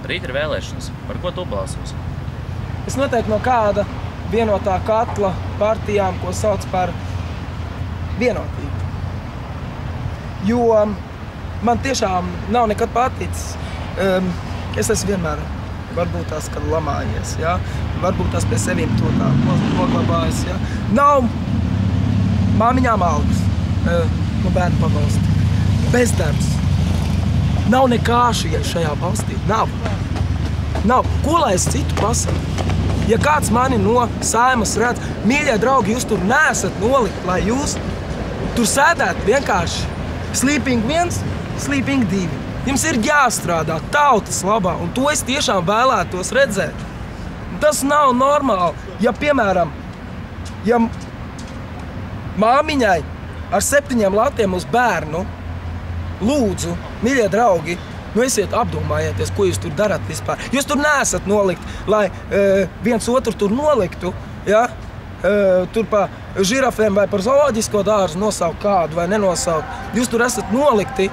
Rīt ir vēlēšanas. Par ko tu balsos? Es noteikti no kāda vienotā katla partijām, ko sauc par vienotību. Jo man tiešām nav nekad paticis. Es esmu vienmēr varbūt tās, kad lamājies, ja? Varbūt tās pie sevīm to tā noglabājas. Ja? Nav māmiņām algas, no bērnu pabalsti, bezdarbs. Nav nekā šajā valstī. Nav. Ko lai es citu pasaku? Ja kāds mani no Saeimas redz, mīļie draugi, jūs tur neesat nolikt, lai jūs tur sēdētu vienkārši sleeping 1, sleeping 2. Jums ir jāstrādā tautas labā, un to es tiešām vēlētos redzēt. Tas nav normāli, ja, piemēram, ja māmiņai ar 7 latiem uz bērnu lūdzu, mīļie draugi, nu esiet apdomājieties, ko jūs tur darat vispār. Jūs tur neesat nolikt, lai viens otru tur noliktu, ja? Tur pa žirafēm vai par zooloģisko dārzu nosaukt kādu vai nenosaukt. Jūs tur esat nolikti,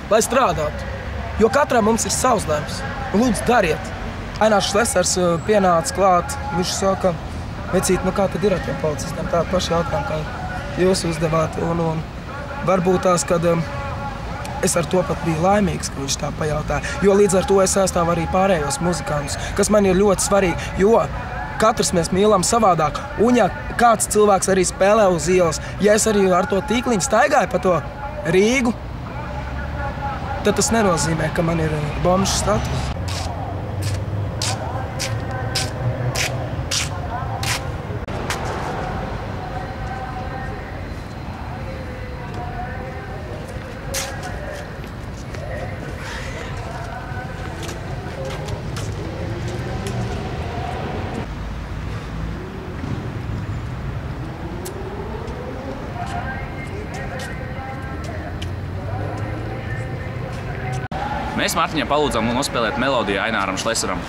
lai strādātu. Jo katram mums ir savs darbs. Lūdzu, dariet. Ainārs Šlesers pienāca klāt. Viņš saka, vecīt, nu kā tad ir ar tiem policistiem? Tā paši jautājumi, kā jūs uzdevāt. Un varbūt tās, kad es ar to pat biju laimīgs, ka viņš tā pajautāja. Jo līdz ar to es aizstāvu arī pārējos muzikantus, kas man ir ļoti svarīgi, jo katrs mēs mīlam savādāk. Un ja kāds cilvēks arī spēlē uz ielas, ja es arī ar to tīkliņu staigāju pa to Rīgu, tad tas nenozīmē, ka man ir bomžu status. Mēs Mārtiņam palūdzām nospēlēt melodiju Aināram Šleseram.